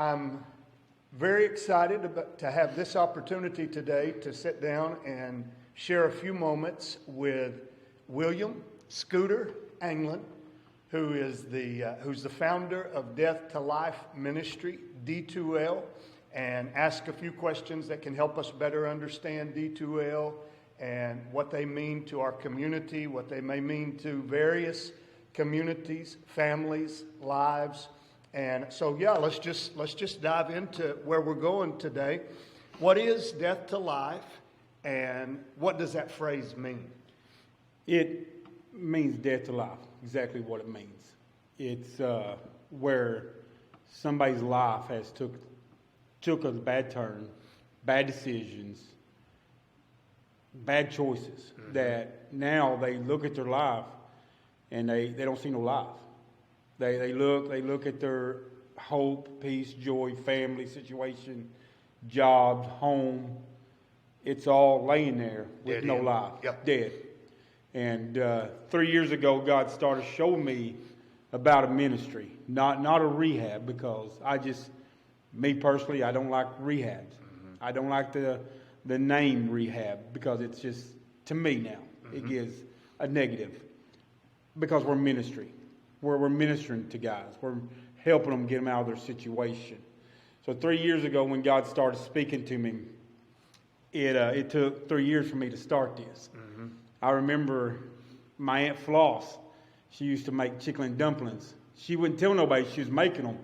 I'm very excited to have this opportunity today to sit down and share a few moments with William Scooter Anglin, who's the founder of Death to Life Ministry, D2L, and ask a few questions that can help us better understand D2L and what they mean to our community, what they may mean to various communities, families, lives. And so, let's just dive into where we're going today. What is death to life, and what does that phrase mean? It means death to life, exactly what it means. It's where somebody's life has took a bad turn, bad decisions, bad choices, that now they look at their life and they don't see no life. They look at their hope, peace, joy, family situation, jobs, home. It's all laying there with no life, dead. And 3 years ago, God started showing me about a ministry, not a rehab, because me personally, I don't like rehabs. I don't like the name rehab, because it's just, to me now, it gives a negative, because we're ministry. We're ministering to guys. We're helping them get them out of their situation. So 3 years ago, when God started speaking to me, it took 3 years for me to start this. I remember my Aunt Floss. She used to make chicken dumplings. She wouldn't tell nobody she was making them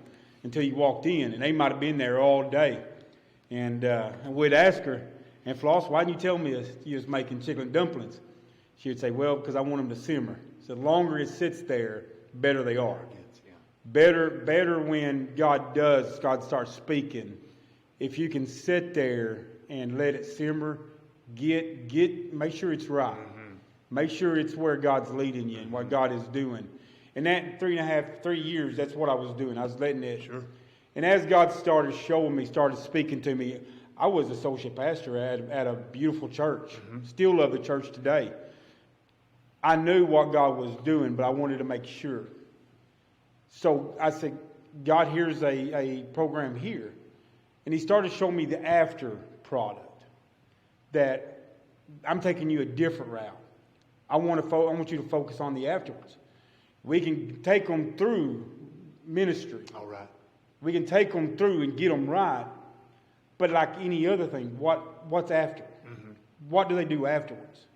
until you walked in, and they might have been there all day. And we'd ask her, "Aunt Floss, why didn't you tell me you was making chicken dumplings?" She would say, "Well, because I want them to simmer. So the longer it sits there, better they are." Better when God starts speaking. If you can sit there and let it simmer, make sure it's right. Make sure it's where God's leading you and what God is doing. And that 3 years, that's what I was doing. I was letting it. Sure. And as God started showing me, started speaking to me, I was associate pastor at a beautiful church. Still love the church today. I knew what God was doing, but I wanted to make sure. So I said, "God, here's a program here." And he started showing me the after product, that I'm taking you a different route. I want you to focus on the afterwards. We can take them through ministry. All right. We can take them through and get them right. But like any other thing, what's after? What do they do afterwards?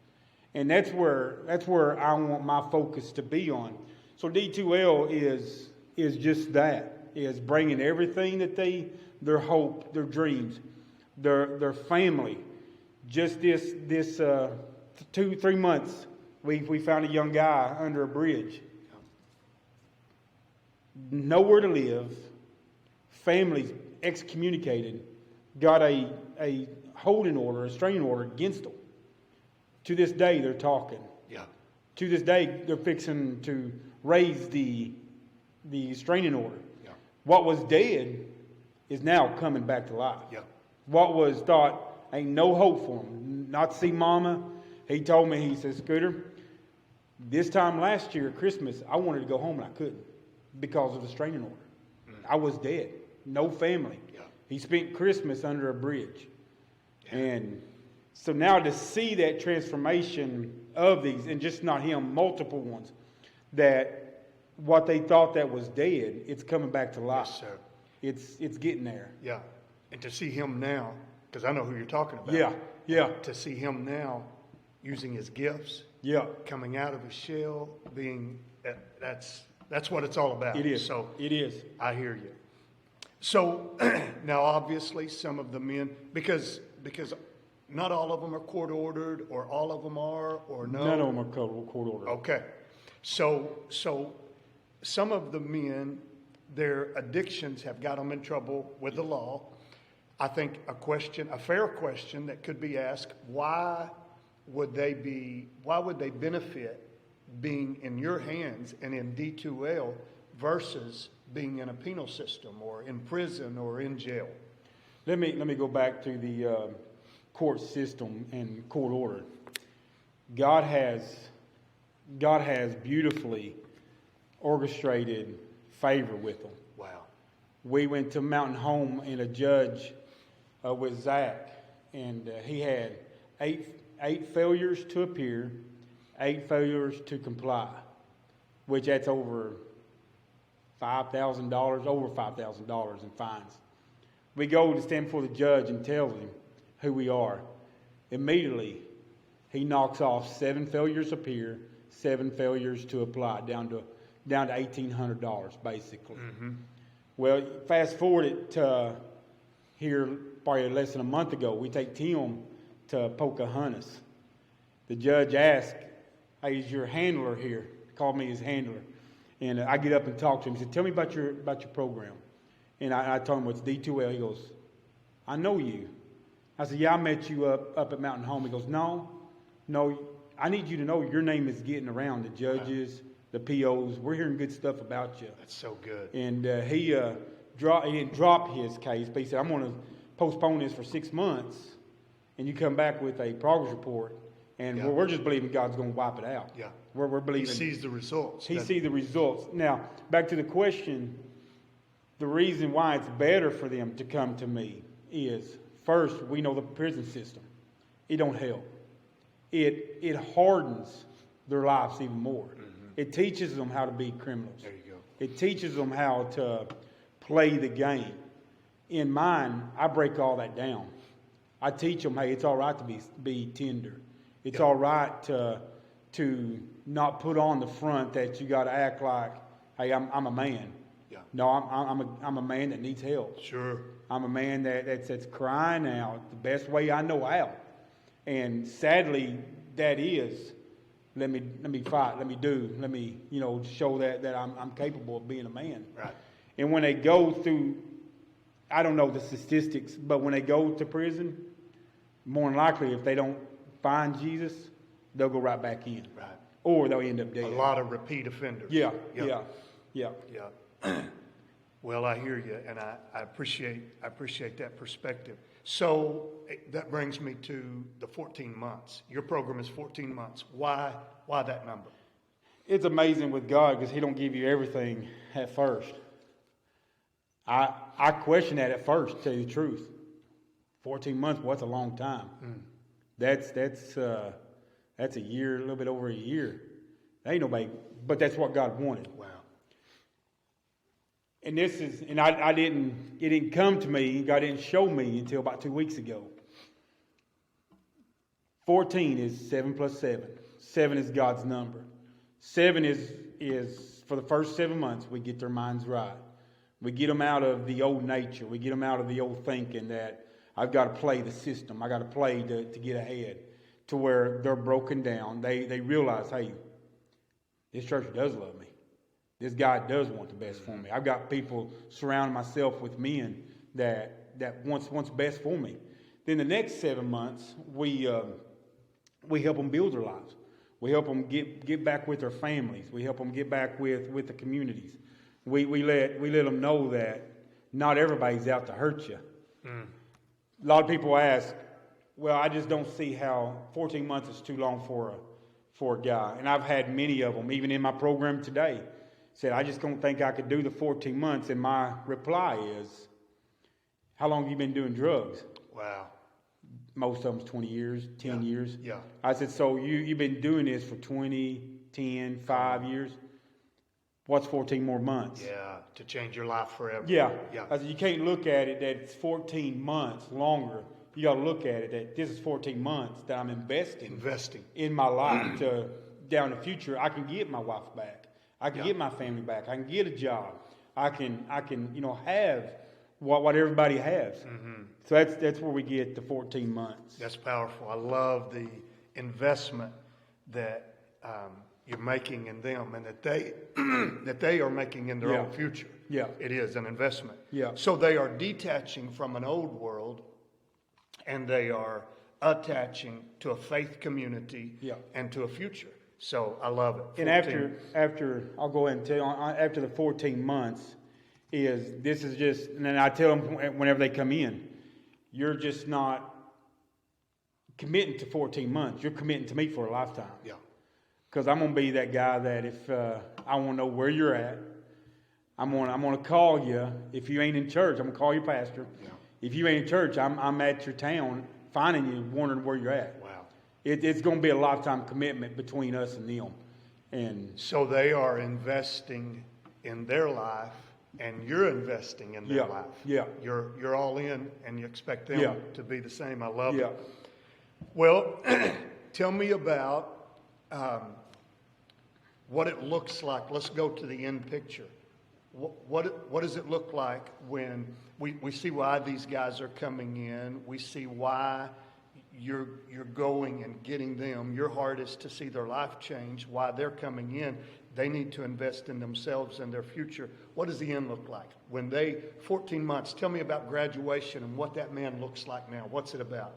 And that's where I want my focus to be on. So D2L is just that, is bringing everything that their hope, their dreams, their family. Just this 2-3 months, we found a young guy under a bridge. Nowhere to live, families excommunicated, got a holding order, a restraining order against them. To this day, they're talking. Yeah. To this day, they're fixing to raise the restraining order. Yeah. What was dead is now coming back to life. Yeah. What was thought ain't no hope for him, not to see mama. He told me, he says, "Scooter, this time last year at Christmas, I wanted to go home and I couldn't because of the restraining order. I was dead, no family." Yeah. He spent Christmas under a bridge. Yeah. And so now to see that transformation of these, and just not him, multiple ones, that what they thought that was dead, it's coming back to life. Yes, sir. It's getting there. Yeah. And to see him now, because I know who you're talking about. Yeah. Yeah. To see him now using his gifts. Yeah. Coming out of his shell, being that's what it's all about. It is. So it is. I hear you. So now obviously some of the men, because not all of them are court ordered, or all of them are, or no? None of them are court ordered. Okay. So some of the men, their addictions have got them in trouble with the law. I think a fair question that could be asked, why would they benefit being in your hands and in D2L versus being in a penal system or in prison or in jail? Let me go back to the court system and court order. God has beautifully orchestrated favor with them. Wow. we went to Mountain Home and a judge with Zach, and he had eight failures to appear, 8 failures to comply, which that's over $5,000 in fines. We go to stand before the judge and tell him who we are. Immediately, he knocks off 7 failures to appear, 7 failures to apply, down to $1,800 basically. Mm-hmm. Well, fast forward it to here probably less than a month ago. We take Tim to Pocahontas. The judge asked, "Hey, is your handler here?" He called me his handler, and I get up and talk to him. He said, "Tell me about your program." And I told him it's D2L. He goes, "I know you." I said, "Yeah, I met you up at Mountain Home." He goes, No, I need you to know your name is getting around the judges, the POs. We're hearing good stuff about you." That's so good. And he didn't drop his case, but he said, "I'm going to postpone this for 6 months, and you come back with a progress report, and we're just believing God's going to wipe it out." Yeah, we're believing He sees the results. He sees the results. Now, back to the question. The reason why it's better for them to come to me is, first, we know the prison system. It don't help. It hardens their lives even more. Mm-hmm. It teaches them how to be criminals. There you go. It teaches them how to play the game. In mine, I break all that down. I teach them, hey, it's all right to be tender. It's all right to not put on the front that you got to act like, hey, I'm a man. Yeah. No, I'm a man that needs help. Sure. I'm a man that's crying out the best way I know how. And sadly, that is, let me fight, let me show that I'm capable of being a man. Right. And when they go through, I don't know the statistics, but when they go to prison, more than likely, if they don't find Jesus, they'll go right back in. Right. Or they'll end up dead. A lot of repeat offenders. Yeah. Well, I hear you, and I appreciate that perspective. So that brings me to the 14 months. Your program is 14 months. Why that number? It's amazing with God because He don't give you everything at first. I questioned that at first, to tell you the truth. 14 months, well, that's a long time. That's a year, a little bit over a year. Ain't nobody, but that's what God wanted. Wow. And it didn't come to me, God didn't show me until about 2 weeks ago. 14 is 7 plus 7. 7 is God's number. 7 is for the first 7 months, we get their minds right. We get them out of the old nature. We get them out of the old thinking that I've got to play the system. I got to play to get ahead, to where they're broken down. They realize, hey, this church does love me. This God does want the best for me. I've got people surrounding myself with men that wants best for me. Then the next 7 months, we help them build their lives. We help them get back with their families. We help them get back with the communities. We let them know that not everybody's out to hurt you. A lot of people ask, well, I just don't see how 14 months is too long for a guy. And I've had many of them, even in my program today, said, I just don't think I could do the 14 months. And my reply is, how long have you been doing drugs? Wow. Most of them's 20 years, 10 years. Yeah. I said, so you've been doing this for 20, 10, 5 years. What's 14 more months? Yeah, to change your life forever. Yeah. I said, you can't look at it that it's 14 months longer. You got to look at it that this is 14 months that I'm investing in my life to down the future. I can get my wife back. I can get my family back. I can get a job. I can have what everybody has. Mm-hmm. So that's where we get the 14 months. That's powerful. I love the investment that you're making in them, and that they are making in their own future. Yeah, it is an investment. Yeah. So they are detaching from an old world, and they are attaching to a faith community. And to a future. So I love it. 14. And after I'll go ahead and tell you, after the 14 months and then I tell them whenever they come in, you're just not committing to 14 months. You're committing to me for a lifetime. Yeah. Because I'm going to be that guy that if I want to know where you're at, I'm gonna call you. If you ain't in church, I'm gonna call your pastor. Yeah. If you ain't in church, I'm at your town finding you, wondering where you're at. Wow. It's going to be a lifetime commitment between us and them. And So they are investing in their life, and you're investing in their Yeah, life. yeah. You're all in, and you expect them Yeah. to be the same. I love yeah, it. Well, tell me about what it looks like. Let's go to the end picture. What does it look like when we see why these guys are coming in? We see why you're going and getting them. Your heart is to see their life change. Why they're coming in, they need to invest in themselves and their future. What does the end look like? 14 months, tell me about graduation and what that man looks like now. What's it about?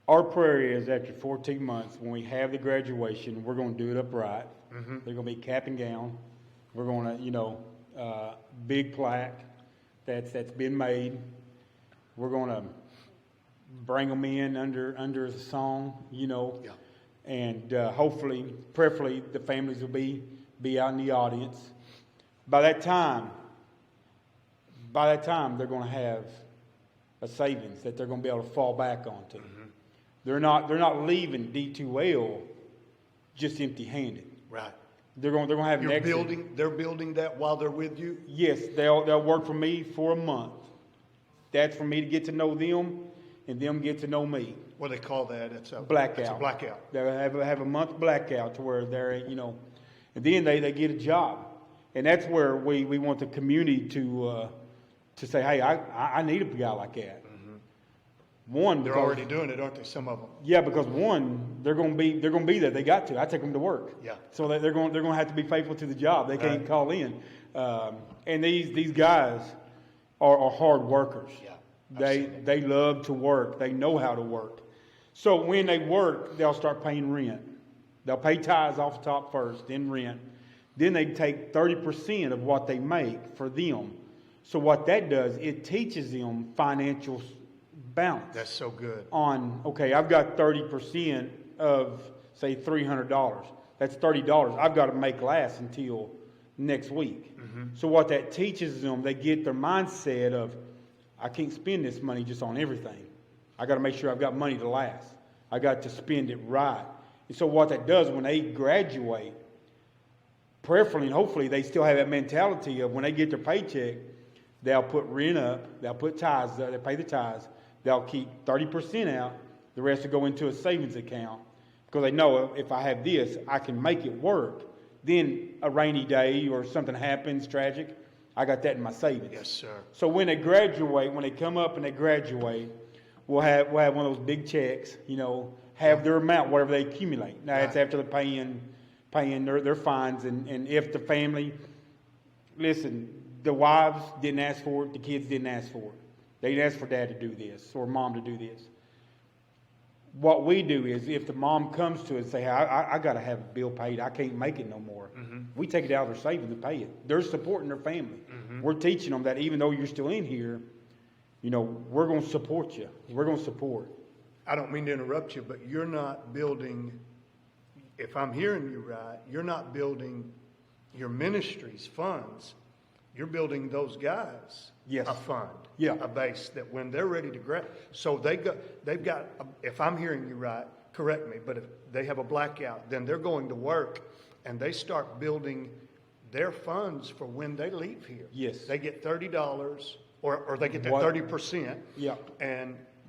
our prayer is after 14 months, when we have the graduation, we're going to do it upright. Mm-hmm. They're going to be cap and gown. We're going to, big plaque that's been made. We're going to bring them in under the song, Yeah. and hopefully, preferably, the families will be out in the audience. By that time, they're going to have a savings that they're going to be able to fall back onto. Mm-hmm. They're not leaving D2L just empty-handed. Right. They're going to have an exit. They're building that while they're with you? Yes, they'll work for me for a month. That's for me to get to know them, and them get to know me. What do they call that? It's a Blackout. It's a blackout. They'll have a month blackout to where they're, and then they get a job. And that's where we want the community to say, hey, I need a guy like that. One, They're already doing it, aren't they? Some of them. yeah, because one, they're going to be there. They got to. I take them to work. Yeah. So they're going to have to be faithful to the job. They can't Right. call in. And these guys are hard workers. Yeah. They love to work. They know how to work. So when they work, they'll start paying rent. They'll pay tithes off the top first, then rent. Then they take 30% of what they make for them. So what that does, it teaches them financial balance. That's so good. Okay, I've got 30% of, say, $300. That's $30 I've got to make last until next week. Mm-hmm. So what that teaches them, they get their mindset of, I can't spend this money just on everything. I got to make sure I've got money to last. I got to spend it right. And so what that does, when they graduate, prayerfully and hopefully they still have that mentality of when they get their paycheck, they'll put rent up, they'll put tithes, they'll pay the tithes, they'll keep 30% out, the rest will go into a savings account because they know if I have this, I can make it work. Then a rainy day or something happens tragic, I got that in my savings. Yes, sir. So when they graduate, when they come up and they graduate, we'll have one of those big checks, have their amount, whatever they accumulate. Now, it's Right. after they're paying their fines. And if the family, listen, the wives didn't ask for it, the kids didn't ask for it. They didn't ask for dad to do this or mom to do this. What we do is if the mom comes to us and say, hey, I got to have a bill paid, I can't make it no more, we take it out of their savings and pay it. They're supporting their family. We're teaching them that even though you're still in here, we're going to support you. We're going to support. I don't mean to interrupt you, but you're not building, if I'm hearing you right, you're not building your ministries funds. You're building those guys Yes. a fund, Yeah. a base that when they're ready to grab. So they've got, if I'm hearing you right, correct me, but if they have a blackout, then they're going to work and they start building their funds for when they leave here. Yes. They get $30 or they get that What- 30%. Yeah.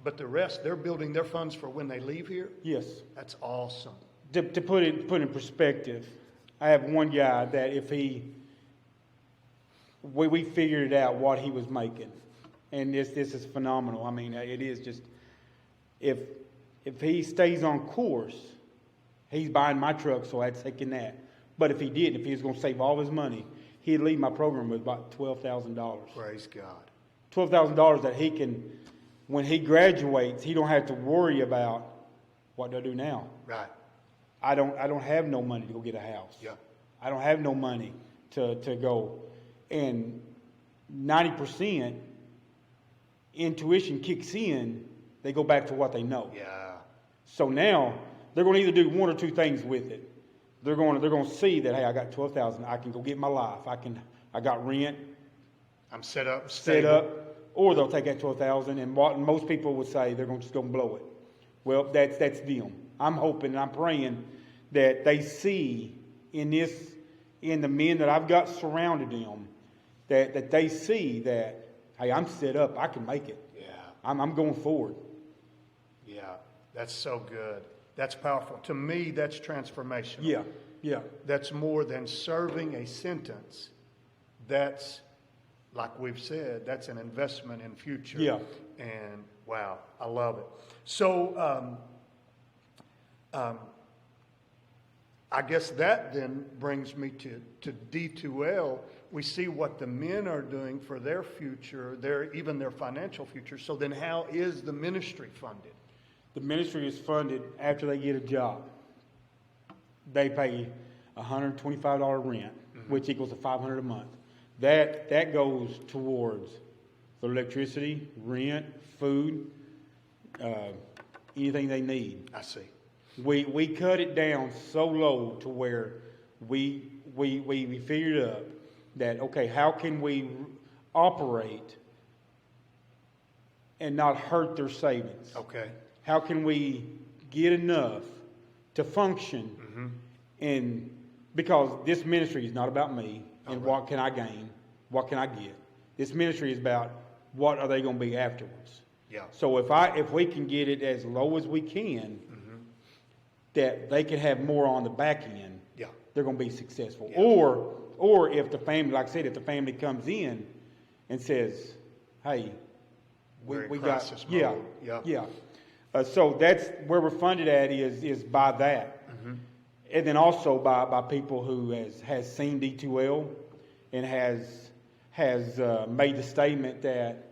But the rest, they're building their funds for when they leave here. Yes. That's awesome. To put it in perspective, I have one guy that if we figured it out what he was making, and this is phenomenal. I mean, it is just if he stays on course, he's buying my truck, so I'd taken that. But if he didn't, if he was going to save all his money, he'd leave my program with about $12,000. Praise God. $12,000 that he can, when he graduates, he don't have to worry about what do I do now. Right. I don't have no money to go get a house. Yeah. I don't have no money to go. And 90% intuition kicks in, they go back to what they know. Yeah. So now they're going to either do one or two things with it. They're going to see that, hey, I got $12,000. I can go get my life. I I got rent I'm set up, set stable. up, or they'll take that 12,000, and what most people would say they're just going to blow it. Well, that's them. I'm hoping and I'm praying that they see in the men that I've got surrounded them, that they see that, hey, I'm set up, I can make it. Yeah. I'm going forward. Yeah. That's so good. That's powerful. To me, that's transformational. Yeah, yeah. That's more than serving a sentence. That's, like we've said, that's an investment in future. Yeah. And wow, I love it. So I guess that then brings me to D2L. We see what the men are doing for their future, even their financial future. So then how is the ministry funded? The ministry is funded after they get a job. They pay $125 rent, which equals to $500 a month. That goes towards the electricity, rent, food, anything they need. I see. We cut it down so low to where we figured up that, okay, how can we operate and not hurt their savings? Okay. How can we get enough to function? And because this ministry is not about me and what can I gain, what can I get. This ministry is about what are they going to be afterwards. Yeah. So if we can get it as low as we can, that they can have more on the back end, Yeah. they're going to be successful. Yeah. Or if the family, like I said, if the family comes in and says, hey, We're in we got, crisis yeah, mode. yeah. So that's where we're funded at is by that. And then also by people who has seen D2L and has made the statement that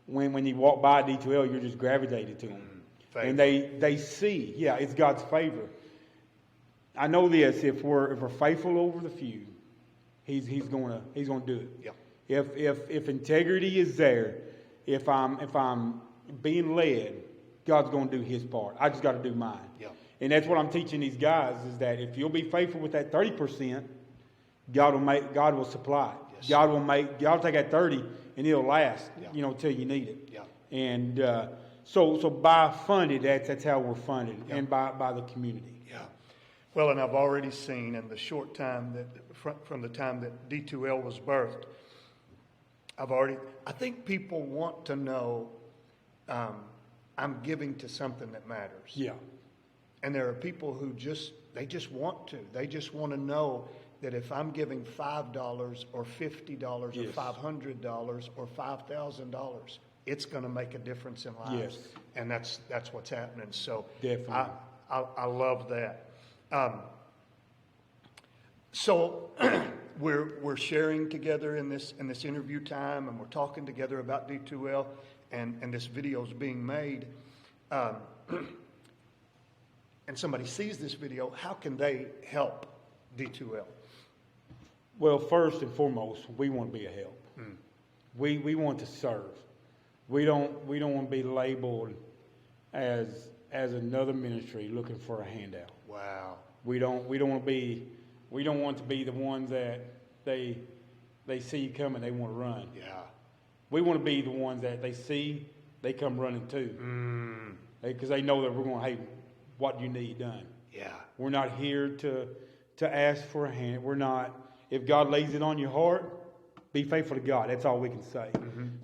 when you walk by D2L, you're just gravitated to them. Favor. And they see, yeah, it's God's favor. I know this: if we're faithful over the few, He's gonna do it. Yeah. If integrity is there, if I'm being led, God's gonna do His part. I just got to do mine. Yeah. And that's what I'm teaching these guys: is that if you'll be faithful with that 30%, God will supply. Yes. God will take that 30 and it'll last, Yeah. Till you need it. Yeah. And so by funded, that's how we're funded, Yeah. and by the community. Yeah. Well, and I've already seen in the short time from the time that D2L was birthed, I think people want to know I'm giving to something that matters. Yeah. And there are people who they just want to. They just want to know that if I'm giving $5 or $50 Yes. or $500 or $5,000, it's going to make a difference in lives. Yes. And that's what's happening. So Definitely. I love that. So we're sharing together in this interview time, and we're talking together about D2L, and this video is being made. And somebody sees this video, how can they help D2L? Well, first and foremost, we want to be a help. We want to serve. We don't want to be labeled as another ministry looking for a handout. Wow. We don't want to be the ones that they see you coming, they want to run. Yeah. We want to be the ones that they see, they come running too. Because they know that we're going, hey, what do you need done? Yeah. We're not here to ask for a hand. We're not, if God lays it on your heart, be faithful to God. That's all we can say.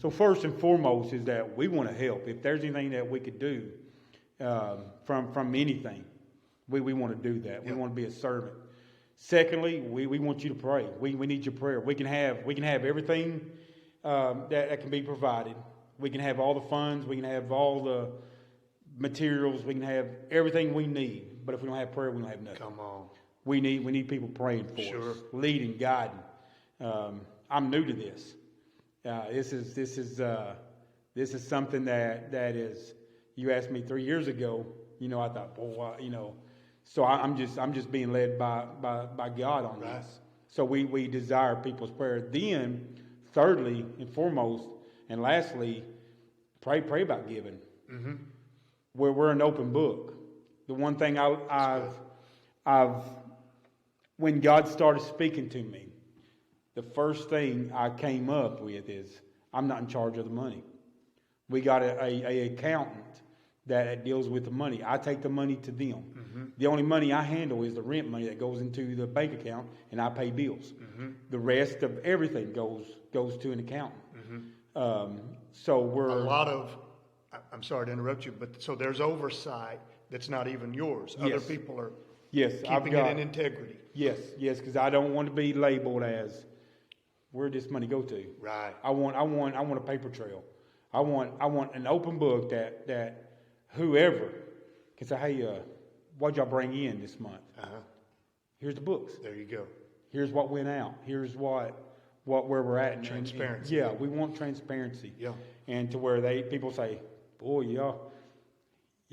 So first and foremost is that we want to help. If there's anything that we could do from anything, we want to do that. We want to be a servant. Secondly, we want you to pray. We need your prayer. We can have everything that can be provided. We can have all the funds. We can have all the materials. We can have everything we need. But if we don't have prayer, we don't have nothing. Come on. We need people praying for Sure. us, leading, guiding. I'm new to this. This is something that is. You asked me 3 years ago. I thought, boy, So I'm just being led by God on Right. this. So we desire people's prayer. Then, thirdly and foremost, and lastly, pray about giving. We're an open book. The one thing I've when God started speaking to me, the first thing I came up with is I'm not in charge of the money. We got a accountant that deals with the money. I take the money to them. Mm-hmm. The only money I handle is the rent money that goes into the bank account, and I pay bills. Mm-hmm. The rest of everything goes to an accountant. Mm-hmm. So we're a lot of. I'm sorry to interrupt you, but so there's oversight that's not even yours. Yes. Other people are keeping it in integrity. Yes, because I don't want to be labeled as where'd this money go to. Right. I want a paper trail. I want an open book that whoever can say, hey, what'd y'all bring in this month? Uh-huh. Here's the books. There you go. Here's what went out. Here's where we're at. Transparency. And we want transparency. Yeah. And to where people say, boy, y'all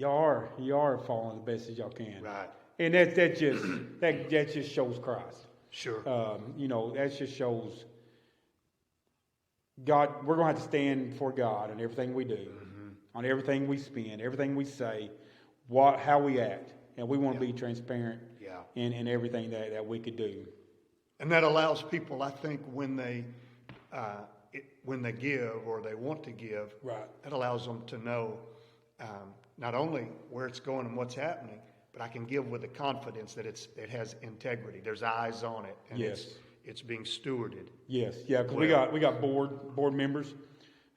are following the best as y'all can. Right. And that just shows Christ. Sure. That just shows God. We're going to have to stand for God on everything we do, on everything we spend, everything we say, how we act, and we want to be transparent in everything that we could do. And that allows people, I think, when they give or they want to give, right, it allows them to know not only where it's going and what's happening, but I can give with the confidence that it has integrity. There's eyes on it, and it's being stewarded. Yes, because we got board members,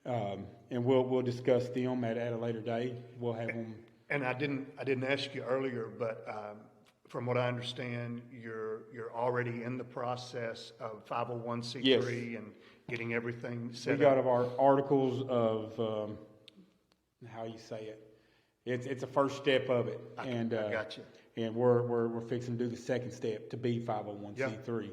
and we'll discuss them at a later day. We'll have them. And I didn't ask you earlier, but from what I understand, you're already in the process of 501c3 and getting everything set up. We got our articles of how you say it. It's a first step of it, I got you. And we're fixing to do the second step to be 501c3. Yeah.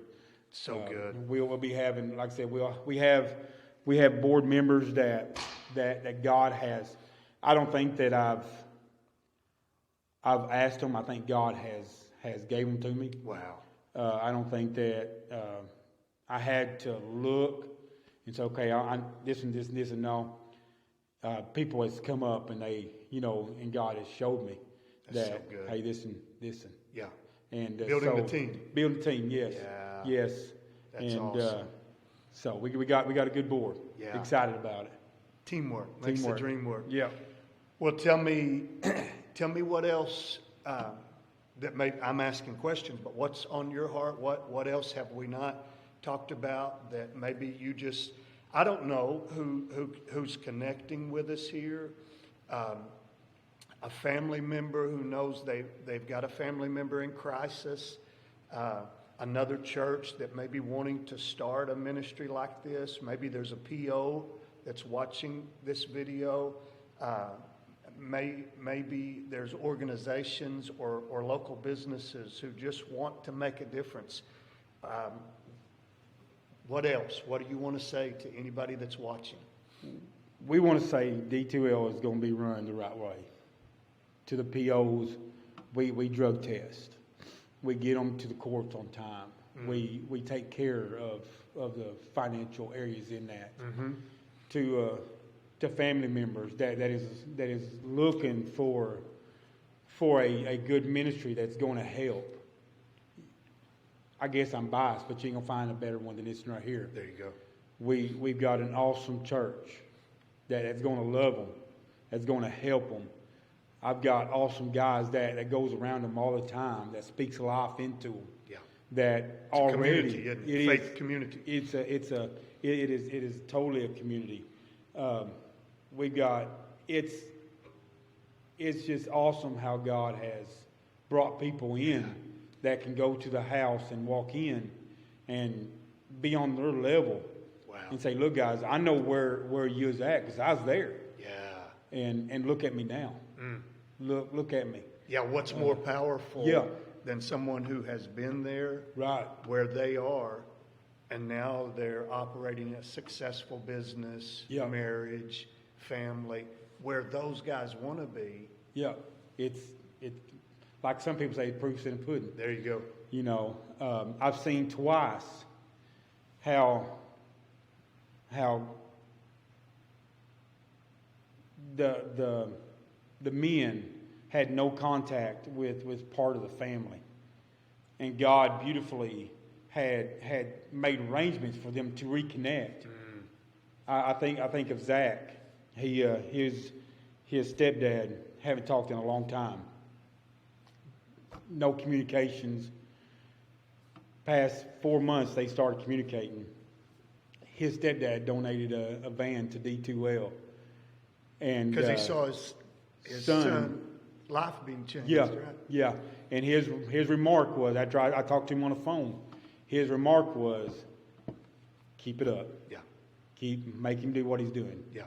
So good. We'll be having, like I said, we have board members that God has. I don't think that I've asked them. I think God has gave them to me. Wow. I don't think that I had to look and say, okay, this and this and this and no. People has come up and they, and God has showed me that, hey, this and this and yeah, and building the team, yes, yes, that's and awesome. So we got a good board. Yeah, excited about it. Teamwork makes the dream work. Yeah. Well, tell me what else I'm asking questions, but what's on your heart? What else have we not talked about that maybe you just, I don't know who's connecting with us here. A family member who knows they've got a family member in crisis. Another church that may be wanting to start a ministry like this. Maybe there's a PO that's watching this video. Maybe there's organizations or local businesses who just want to make a difference. What else? What do you want to say to anybody that's watching? We want to say D2L is going to be run the right way. To the POs, we drug test. We get them to the courts on time. Mm-hmm. We take care of the financial areas in that. Mm-hmm. To family members that is looking for a good ministry that's going to help. I guess I'm biased, but you ain't gonna find a better one than this right here. There you go. We've got an awesome church that's going to love them, that's going to help them. I've got awesome guys that goes around them all the time, that speaks life into them. Yeah. That it's already a community, faith community. It is totally a community. We've got it's just awesome how God has brought people in that can go to the house and walk in and be on their level. Wow. And say, look, guys, I know where you was at because I was there. Yeah. And look at me now. Mm. Look at me. Yeah. What's more powerful than someone who has been there, right, where they are, and now they're operating a successful business, marriage, family, where those guys want to be. Yeah. It's like some people say, proof's in the pudding. There you go. I've seen twice how the men had no contact with part of the family, and God beautifully had made arrangements for them to reconnect. I think of Zach. His stepdad haven't talked in a long time. No communications. Past 4 months, they started communicating. His stepdad donated a van to D2L, and Because he saw his son life being changed. yeah, Right? yeah. And his remark was, I talked to him on the phone. His remark was, keep it up. Yeah. Make him do what he's doing. Yeah.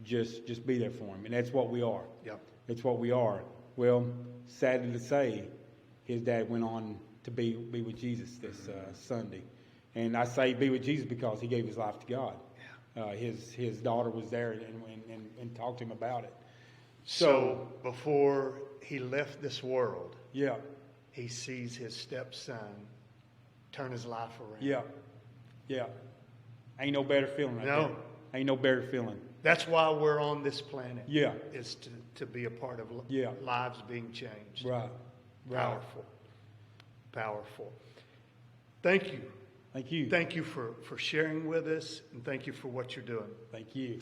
Just be there for him. And that's what we are. Yeah. That's what we are. Well, sadly to say, his dad went on to be with Jesus this Sunday. And I say be with Jesus because he gave his life to God. Yeah. His daughter was there and talked to him about it. So before he left this world, Yeah, he sees his stepson turn his life around. yeah, yeah. Ain't no better feeling right No. there. Ain't no better feeling. That's why we're on this planet. Yeah. Is to be a part of Yeah. lives being changed. Right. Powerful. Powerful. Thank you. Thank you. Thank you for sharing with us, and thank you for what you're doing. Thank you.